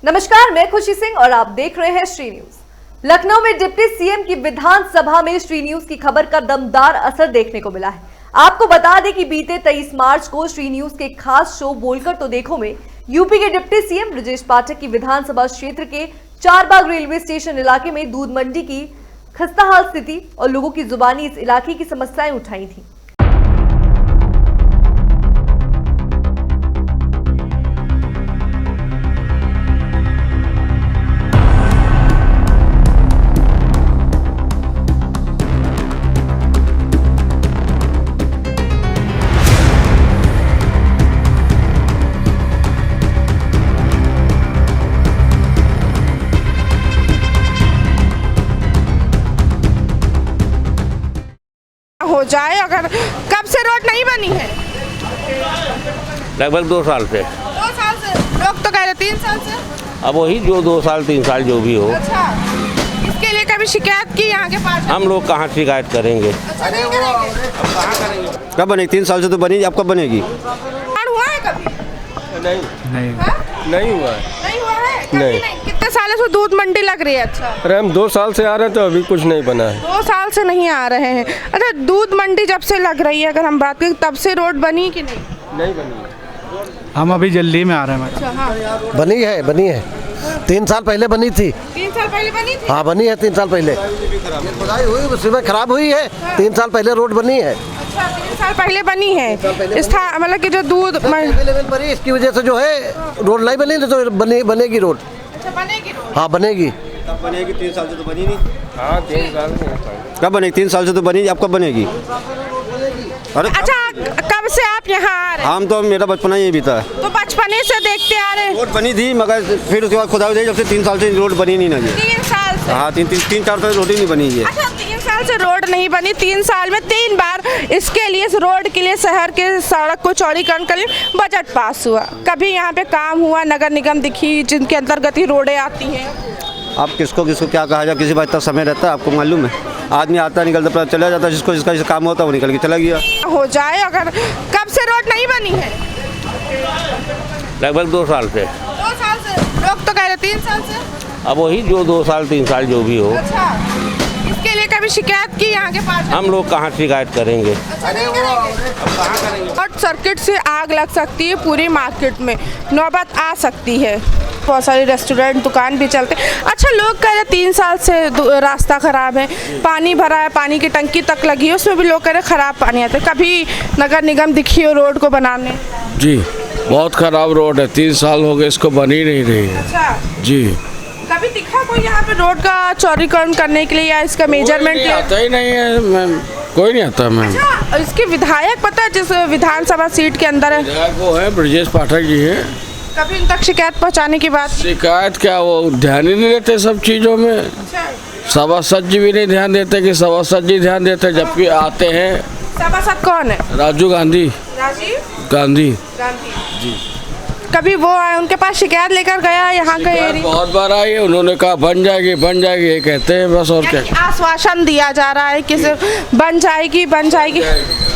नमस्कार, मैं खुशी सिंह और आप देख रहे हैं श्री न्यूज। लखनऊ में डिप्टी सीएम की विधानसभा में श्री न्यूज की खबर का दमदार असर देखने को मिला है। आपको बता दें कि बीते 23 मार्च को श्री न्यूज के खास शो बोलकर तो देखो में यूपी के डिप्टी सीएम ब्रजेश पाठक की विधानसभा क्षेत्र के चारबाग रेलवे स्टेशन इलाके में दूध मंडी की खस्ताहाल स्थिति और लोगों की जुबानी इस इलाके की समस्याएं उठाई थी। हो जाए अगर कब से रोड नहीं बनी है? लगभग 2 साल से। 2 साल से? लोग तो कह रहे 3 साल से। अब वही जो 2 साल 3 साल जो भी हो। अच्छा, इसके लिए कभी शिकायत की यहाँ के पास? हम लोग कहाँ शिकायत करेंगे? अच्छा, नहीं करेंगे। अब कहाँ करेंगे? कब बनेगी? 3 साल से तो बनी, अब कब बनेगी? हुआ है कभी? नहीं नहीं हुआ है। कभी नहीं। कितने सालों से दूध मंडी लग रही है? अच्छा, अरे हम 2 साल से आ रहे हैं तो अभी कुछ नहीं बना है। 2 साल से नहीं आ रहे हैं। अच्छा, दूध मंडी जब से लग रही है, अगर हम बात करें तब से रोड बनी कि नहीं? नहीं बनी। हम अभी जल्दी में आ रहे हैं। अच्छा, हाँ। बनी है 3 साल पहले बनी थी। 3 साल पहले बनी थी? हाँ, बनी है 3 साल पहले। खुदाई हुई, उसमें खराब हुई है। 3 साल पहले रोड बनी है। अच्छा, 3 साल पहले बनी है। मतलब कि जो दूध लेवल पर ही इसकी वजह से जो है रोड नहीं बनी, तो बनेगी रोड। अच्छा, बनेगी रोड? हाँ, बनेगी। कब बनेगी? 3 साल से तो बनी नहीं। हाँ, 3 साल से। कब बनेगी? 3 साल से तो बनी, अब कब बनेगी? अरे अच्छा, कब से आप यहाँ आ रहे हैं? हम तो मेरा बचपना यही बीता है। तो बचपने से देखते आ रहे हैं? रोड बनी थी मगर फिर उसके बाद खुदा जब से 3 साल से रोड बनी नहीं ना जी। 3 साल से? हाँ, 3-4 साल रोड ही नहीं बनी है। अच्छा, 3 साल से रोड नहीं बनी। 3 साल में 3 बार इसके लिए, इस रोड के लिए, शहर के सड़क को चौड़ीकरण के लिए बजट पास हुआ। कभी यहाँ पे काम हुआ? नगर निगम दिखी जिनके अंतर्गत ही रोडें आती हैं? अब किसको क्या कहा जाए, किसी बात इतना समय रहता है, आपको मालूम है। आदमी आता निकलता पता चला जाता, जिसका काम होता है वो निकल के चला गया। हो जाए अगर कब से रोड नहीं बनी है? लगभग 2 साल से। 2 साल से? लोग तो कह रहे 3 साल से। अब वही जो 2 साल 3 साल जो भी हो। अच्छा, इसके लिए कभी शिकायत की यहाँ के पास? हम लोग कहाँ शिकायत करेंगे? अच्छा, नहीं करेंगे। अब कहाँ करेंगे? शॉर्ट सर्किट से आग लग सकती है, पूरी मार्केट में नौबत आ सकती है। बहुत सारे रेस्टोरेंट दुकान भी चलते। अच्छा, लोग कह रहे 3 साल से रास्ता ख़राब है, पानी भरा है, पानी की टंकी तक लगी है, उसमें भी लोग कह रहे ख़राब पानी आता है। कभी नगर निगम दिखी हो रोड को बनाने? जी, बहुत ख़राब रोड है। 3 साल हो गए इसको बनी नहीं रही है। अच्छा जी, कभी दिखा कोई यहाँ पे रोड का चौड़ीकरण करने के लिए या इसका मेजरमेंट? आता ही नहीं है मैम, कोई नहीं आता मैम। अच्छा, इसके विधायक पता है जिस विधानसभा सीट के अंदर है? विधायक वो है ब्रजेश पाठक जी हैं। कभी उन तक शिकायत पहुँचाने की बात? शिकायत क्या, वो ध्यान ही नहीं देते सब चीज़ों में। अच्छा, सभासद जी भी नहीं ध्यान देते कि सभासद जी ध्यान देते, जबकि आते हैं। सभासद कौन है? राजीव गांधी। राजीव गांधी जी। कभी वो आए, उनके पास शिकायत लेकर गया यहाँ का एरिया? बहुत बार आई है, उन्होंने कहा बन जाएगी ये कहते हैं बस, और क्या। आश्वासन दिया जा रहा है कि सिर्फ बन जाएगी।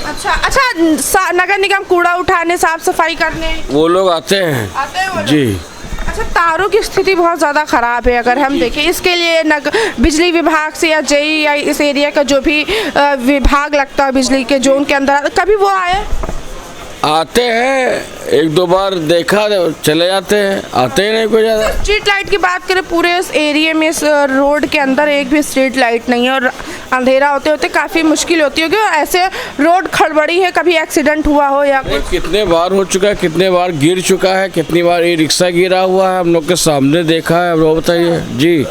अच्छा, नगर निगम कूड़ा उठाने, साफ सफाई करने वो लोग आते हैं वो लोग? जी। अच्छा, तारों की स्थिति बहुत ज़्यादा ख़राब है। अगर हम देखें इसके लिए बिजली विभाग से या जेई या इस एरिया का जो भी विभाग लगता है बिजली के जोन के अंदर, कभी वो आए? आते हैं, 1-2 बार देखा, चले जाते हैं, आते ही नहीं कोई ज़्यादा। स्ट्रीट लाइट की बात करें, पूरे इस एरिया में, इस रोड के अंदर एक भी स्ट्रीट लाइट नहीं है और अंधेरा होते होते काफ़ी मुश्किल होती होगी। ऐसे रोड खड़बड़ी है, कभी एक्सीडेंट हुआ हो या कुछ? कितने बार हो चुका है, कितने बार गिर चुका है, कितनी बार ये रिक्शा गिरा हुआ है, हम लोग के सामने देखा है। वो बताइए जी।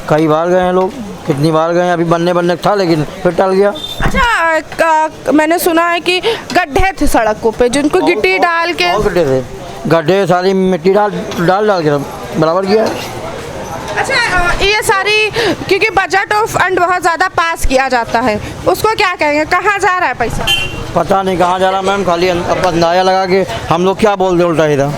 कई बार गए हैं लोग, कितनी बार गए हैं। अभी बनने था लेकिन फिर टल गया। अच्छा, मैंने सुना है कि गड्ढे थे सड़कों पे जिनको गिट्टी डाल के? गड्ढे सारी मिट्टी डाल के बराबर किया। अच्छा, ये सारी क्योंकि बजट ऑफ फंड बहुत ज़्यादा पास किया जाता है, उसको क्या कहेंगे? कहाँ जा रहा है पैसा? पता नहीं कहाँ जा रहा मैम, खाली अंदाजा लगा के हम लोग क्या बोल दे उल्टा इधर,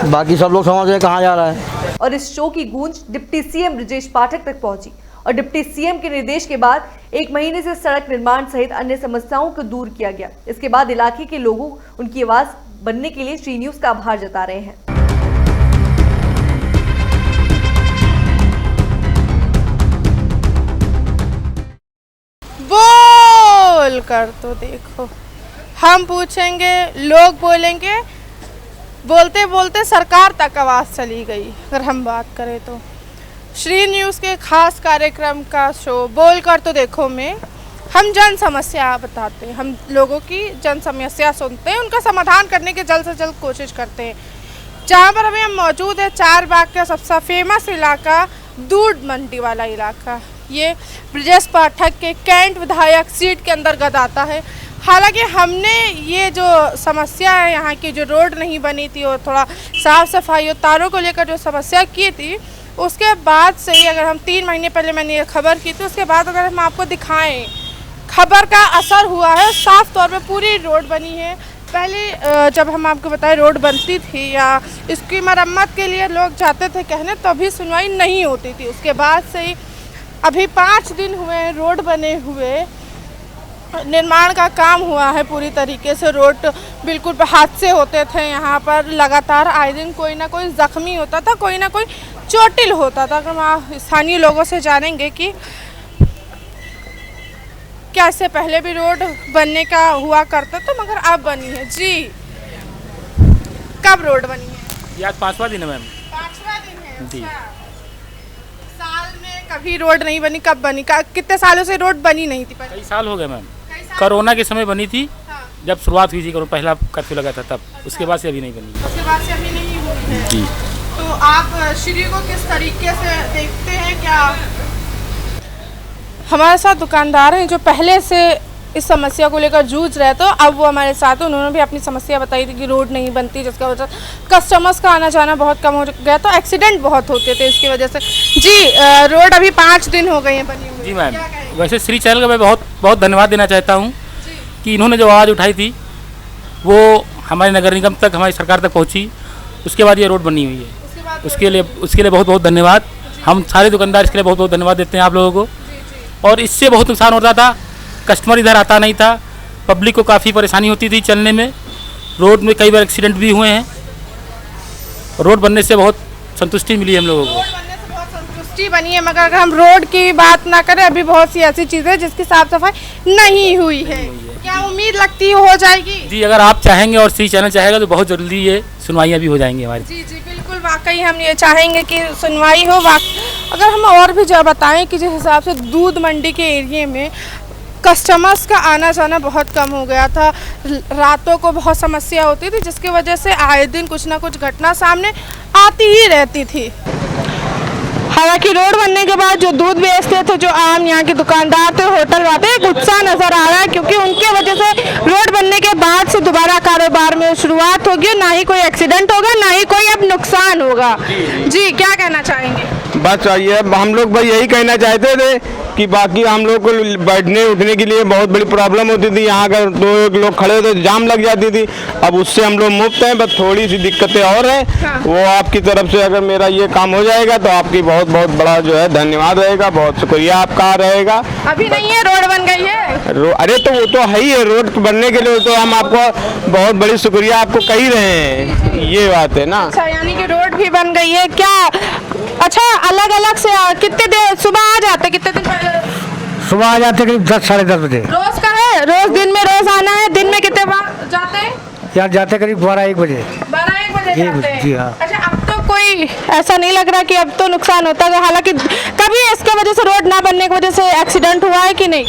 बाकी सब लोग समझ रहे हैं कहाँ जा रहा है। और इस शो की गूंज डिप्टी सीएम ब्रजेश पाठक तक पहुंची और डिप्टी सीएम के निर्देश के बाद 1 महीने से सड़क निर्माण सहित अन्य समस्याओं को दूर किया गया। इसके बाद इलाके के लोगों उनकी आवाज बनने के लिए श्री न्यूज का आभार जता रहे हैं। बोल कर तो देखो, हम पूछेंगे, लोग बोलेंगे, बोलते बोलते सरकार तक आवाज़ चली गई। अगर हम बात करें तो श्री न्यूज़ के खास कार्यक्रम का शो बोल कर तो देखो में हम जन समस्या बताते हैं, हम लोगों की जन समस्या सुनते हैं, उनका समाधान करने की जल्द से जल्द कोशिश करते हैं। जहाँ पर अभी हम मौजूद है, चारबाग का सबसे फेमस इलाका दूध मंडी वाला इलाका, ये ब्रजेश पाठक के कैंट विधायक सीट के अंतर्गत आता है। हालांकि हमने ये जो समस्या है यहाँ की, जो रोड नहीं बनी थी और थोड़ा साफ़ सफाई और तारों को लेकर जो समस्या की थी, उसके बाद से ही अगर हम 3 महीने पहले मैंने ये खबर की थी, उसके बाद अगर हम आपको दिखाएं, खबर का असर हुआ है। साफ तौर पे पूरी रोड बनी है। पहले जब हम आपको बताएं रोड बनती थी या इसकी मरम्मत के लिए लोग जाते थे कहने, तभी सुनवाई नहीं होती थी। उसके बाद से ही अभी 5 दिन हुए हैं रोड बने हुए, निर्माण का काम हुआ है पूरी तरीके से। रोड बिल्कुल हादसे होते थे यहाँ पर लगातार, आए दिन कोई ना कोई ज़ख्मी होता था, कोई ना कोई चोटिल होता था। अगर हम स्थानीय लोगों से जानेंगे कि क्या इससे पहले भी रोड बनने का हुआ करता था, मगर अब बनी है। जी, कब रोड बनी है? ये आज 5वां दिन है मैम। 5वां दिन है। जी। अच्छा। साल में कभी रोड नहीं बनी, कब बनी? कितने सालों से रोड बनी नहीं थी पहले? कई साल हो गए मैम। कोरोना के समय बनी थी। हाँ। जब शुरुआत हुई थी, पहला कर्फ्यू लगा था तब। उसके बाद से अभी नहीं बनी। उसके बाद से अभी नहीं हुई है। जी। तो आप श्री को किस तरीके से देखते हैं? क्या हमारे साथ दुकानदार हैं जो पहले से इस समस्या को लेकर जूझ रहे, तो अब वो हमारे साथ हैं। उन्होंने भी अपनी समस्या बताई थी कि रोड नहीं बनती, जिसका वजह कस्टमर्स का आना जाना बहुत कम हो गया, तो एक्सीडेंट बहुत होते थे इसकी वजह से। जी, रोड अभी 5 दिन हो गए हैं बनी हुई। जी मैम, वैसे श्री चैनल का मैं बहुत बहुत धन्यवाद देना चाहता हूँ कि इन्होंने जो आवाज़ उठाई थी वो हमारे नगर निगम तक, हमारी सरकार तक पहुँची। उसके बाद ये रोड बनी हुई है, उसके लिए बहुत बहुत धन्यवाद। हम सारे दुकानदार इसके लिए बहुत बहुत धन्यवाद देते हैं आप लोगों को। और इससे बहुत नुकसान होता था, कस्टमर इधर आता नहीं था, पब्लिक को काफ़ी परेशानी होती थी चलने में। रोड में कई बार एक्सीडेंट भी हुए हैं। रोड बनने से बहुत संतुष्टि मिली हम लोगों को। रोड बनने से बहुत संतुष्टि बनी है, मगर अगर हम रोड की बात ना करें, अभी बहुत सी ऐसी चीज़ें हैं जिसकी साफ सफाई नहीं हुई है। क्या उम्मीद लगती है हो जाएगी? जी, अगर आप चाहेंगे और श्री चैनल चाहेगा तो बहुत जल्दी ये सुनवाइयाँ भी हो जाएंगी हमारी। जी जी बिल्कुल, वाकई हम ये चाहेंगे कि सुनवाई हो। अगर हम और भी जो बताएं कि जिस हिसाब से दूध मंडी के एरिए में कस्टमर्स का आना जाना बहुत कम हो गया था, रातों को बहुत समस्या होती थी, जिसकी वजह से आए दिन कुछ ना कुछ घटना सामने आती ही रहती थी। हालांकि रोड बनने के बाद जो दूध बेचते थे, जो आम यहाँ के दुकानदार थे, होटल वाले, एक उत्साह नजर आ रहा है, क्योंकि उनके वजह से रोड बनने के बाद से दोबारा कारोबार में शुरुआत होगी। ना ही कोई एक्सीडेंट होगा, ना ही कोई अब नुकसान होगा। जी, क्या कहना चाहेंगे? बस ये हम लोग भाई यही कहना चाहते थे कि बाकी हम लोग को बैठने उठने के लिए बहुत बड़ी प्रॉब्लम होती थी। यहाँ अगर 2 लोग खड़े होते तो जाम लग जाती थी। अब उससे हम लोग मुक्त हैं, बस थोड़ी सी दिक्कतें और हैं। हाँ। वो आपकी तरफ से अगर मेरा ये काम हो जाएगा तो आपकी बहुत बहुत बड़ा जो है धन्यवाद रहेगा, बहुत शुक्रिया आपका रहेगा। अभी नहीं है, रोड बन गई है। अरे तो वो तो है ही है, रोड बनने के लिए तो हम आपको बहुत बड़ी शुक्रिया आपको कह ही रहे हैं, ये बात है ना। अच्छा, यानी कि रोड भी बन गई है। क्या अच्छा, अलग अलग से कितने देर सुबह आ जाते, कितने दिन पहले? सुबह आ जाते करीब 10 साढ़े 10 बजे। रोज का है? रोज दिन में रोज आना है? दिन में कितने बार जाते हैं? यार जाते करीब 12-1 बजे। 12-1 बजे जाते हैं? जी हाँ। अच्छा, अब तो कोई ऐसा नहीं लग रहा कि अब तो नुकसान होता है? हालांकि कभी इसके वजह से, रोड ना बनने की वजह से एक्सीडेंट हुआ है कि नहीं?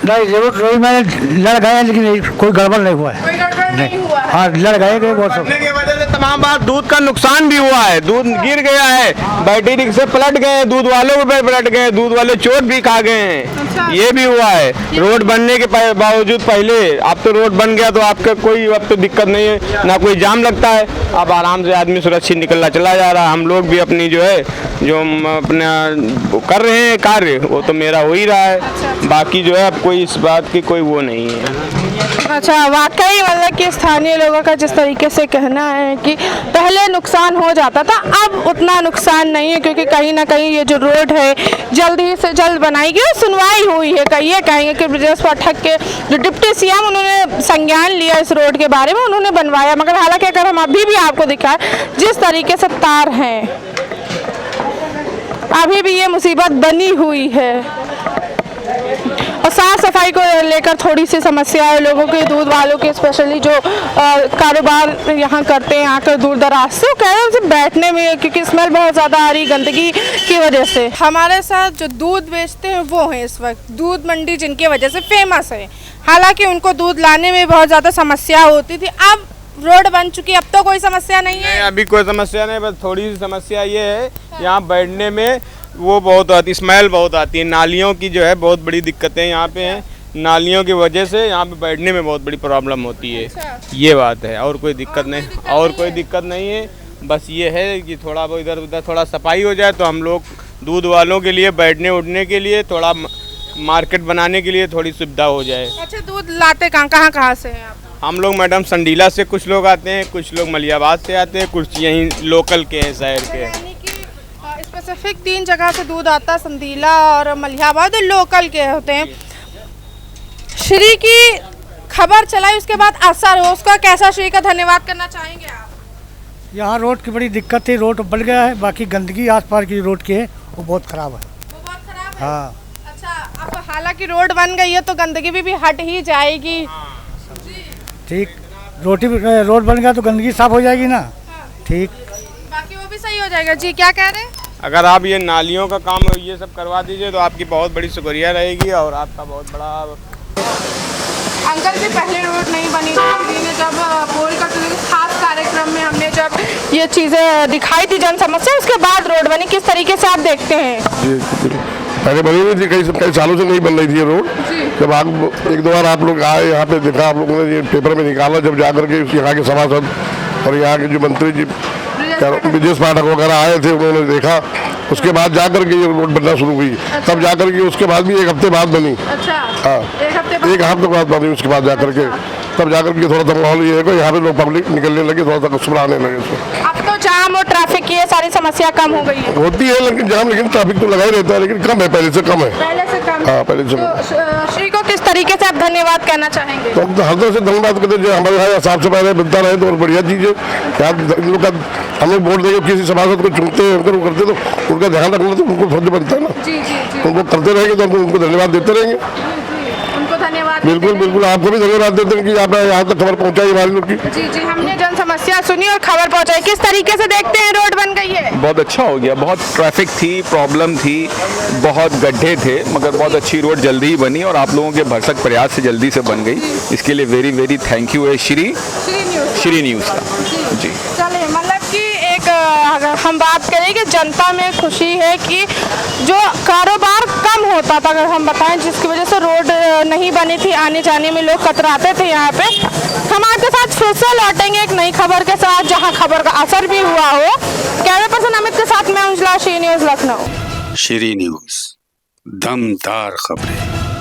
नहीं, जरूर मैंने लड़ गए, लेकिन कोई गड़बड़ नहीं हुआ है। कोई गड़बड़ नहीं हुआ है? हाँ, लड़ गए बहुत सब। बनने की वजह से तमाम बार दूध का नुकसान भी हुआ है, दूध गिर गया है, बैटरी रिक्शे पलट गए, दूध वालों पे पलट गए, दूध वाले चोट भी खा गए हैं। अच्छा। ये भी हुआ है रोड बनने के बावजूद। पहले अब तो रोड बन गया तो आपका कोई अब तो दिक्कत नहीं है, ना कोई जाम लगता है। अब आराम से आदमी सुरक्षित निकलना चला जा रहा है। हम लोग भी अपनी जो है जो अपना कर रहे हैं कार्य, वो तो मेरा हो ही रहा है। बाकी जो है अब कोई इस बात की कोई वो नहीं है। अच्छा, वाकई मतलब कि स्थानीय लोगों का जिस तरीके से कहना है कि पहले नुकसान हो जाता था, अब उतना नुकसान नहीं है, क्योंकि कहीं ना कहीं ये जो रोड है जल्द ही से जल्द बनाएगी और सुनवाई हुई है। ये कहेंगे कि ब्रजेश पाठक के जो डिप्टी सीएम, उन्होंने संज्ञान लिया इस रोड के बारे में, उन्होंने बनवाया। मगर हालांकि अगर हम अभी भी आपको दिखाएं जिस तरीके से तार हैं, अभी भी ये मुसीबत बनी हुई है। साफ सफाई को लेकर थोड़ी सी समस्या है लोगों के, दूध वालों के, स्पेशली जो कारोबार यहाँ करते हैं आकर दूर दराज से, कह रहे हैं बैठने में क्योंकि स्मेल बहुत ज़्यादा आ रही गंदगी की वजह से। हमारे साथ जो दूध बेचते हैं वो हैं इस वक्त, दूध मंडी जिनकी वजह से फेमस है। हालांकि उनको दूध लाने में बहुत ज़्यादा समस्या होती थी, अब रोड बन चुकी है, अब तो कोई समस्या नहीं है। अभी कोई समस्या नहीं, बस थोड़ी सी समस्या ये है यहाँ बैठने में वो बहुत आती, स्मेल बहुत आती है। नालियों की जो है बहुत बड़ी दिक्कतें यहाँ पे हैं, नालियों की वजह से यहाँ पे बैठने में बहुत बड़ी प्रॉब्लम होती है। ये बात है, और कोई दिक्कत नहीं है। बस ये है कि थोड़ा वो इधर उधर थोड़ा सफाई हो जाए तो हम लोग दूध वालों के लिए बैठने उठने के लिए, थोड़ा मार्केट बनाने के लिए थोड़ी सुविधा हो जाए। अच्छा, दूध लाते कहाँ से हैं आप? हम लोग मैडम संडीला से कुछ लोग आते हैं, कुछ लोग मलियाबाद से आते हैं, कुछ यहीं लोकल के हैं, शहर के हैं। स्पेसिफिक 3 जगह से दूध आता है, संडीला और मलियाबाद, लोकल के होते हैं। श्री की खबर चलाई उसके बाद असर हो उसका कैसा, श्री का धन्यवाद करना चाहेंगे आप? यहाँ रोड की बड़ी दिक्कत है, रोड बन गया है, बाकी गंदगी आसपास की रोड की है वो बहुत खराब है। वो बहुत खराब है? हाँ। अच्छा, अब हालांकि रोड बन गई है तो गंदगी भी हट ही जाएगी। ठीक, रोड बन गया तो गंदगी साफ हो जाएगी ना। ठीक, बाकी वो भी सही हो जाएगा। जी क्या कह रहे हैं? अगर आप ये नालियों का काम ये सब करवा दीजिए तो आपकी बहुत बड़ी शुक्रिया रहेगी और आपका बहुत बड़ा। अंकल जी, पहले रोड नहीं बनी थी, ने जब बोल कर खास कार्यक्रम में हमने जब ये चीज़ें दिखाई थी जन समस्या, उसके बाद रोड बनी, किस तरीके से आप देखते हैं? पहले बनी नहीं थी, कई सालों से नहीं बन रही थी ये रोड। जब आप 1-2 बार आप लोग आए यहाँ पे, देखा आप लोगों ने, ये पेपर में निकाला, जब जाकर के यहाँ के सभासद और यहाँ के जो मंत्री जी ब्रजेश पाठक वगैरह आए थे, उन्होंने देखा, उसके बाद जाकर के ये रोड बनना शुरू हुई। तब जाकर के उसके बाद भी 1 हफ्ते बाद बनी। अच्छा, हाँ, 1 हफ्ते बाद बनी, उसके बाद जाकर के तब जाकर के थोड़ा सा माहौल ये है कि यहाँ पे लोग पब्लिक निकलने लगे, थोड़ा सा कस्टमर आने लगे। अब तो जाम और ट्रैफिक की ये सारी समस्या कम हो गई है। होती है लेकिन जाम, लेकिन ट्रैफिक तो लगा ही रहता है, लेकिन कम है, पहले से कम है। हाँ, पहले से। तो श्री को किस तरीके से आप धन्यवाद कहना चाहेंगे? तो हम तो हर तरह से धन्यवाद करते हैं, जो हमारे यहाँ साफ सफाई बनता रहे तो और बढ़िया चीज़ है। इन लोग का हम लोग वोट देकर किसी सभासद को चुनते हैं, वो करते तो उनका ध्यान रखना तो उनको फर्ज बनता है ना। जी। उनको करते रहेंगे तो हम उनको धन्यवाद देते रहेंगे। उनको धन्यवाद। बिल्कुल, आपको भी धन्यवाद देते हैं कि आप यहाँ तक खबर पहुँचाई हमारी लोग की। जी, हमने जन समस्या सुनी और खबर पहुँचाई। किस तरीके से देखते हैं रोड बन गई है? बहुत अच्छा हो गया, बहुत ट्रैफिक थी, प्रॉब्लम थी, बहुत गड्ढे थे, मगर बहुत अच्छी रोड जल्दी ही बनी और आप लोगों के भरसक प्रयास से जल्दी से बन गई। इसके लिए वेरी थैंक यू है श्री न्यूज़ का। जी, चलिए, मतलब कि एक अगर हम बात करें कि जनता में खुशी है कि जो कारोबार कम होता था, अगर हम बताएं, जिसकी वजह से रोड नहीं बनी थी, आने जाने में लोग कतराते थे यहाँ पे। हम आपके साथ फिर से लौटेंगे एक नई खबर के साथ, जहाँ खबर का असर भी हुआ हो। कैमरा पर्सन अमित के साथ मैं अंजला, श्री न्यूज़ लखनऊ। श्री न्यूज़, दमदार खबरें।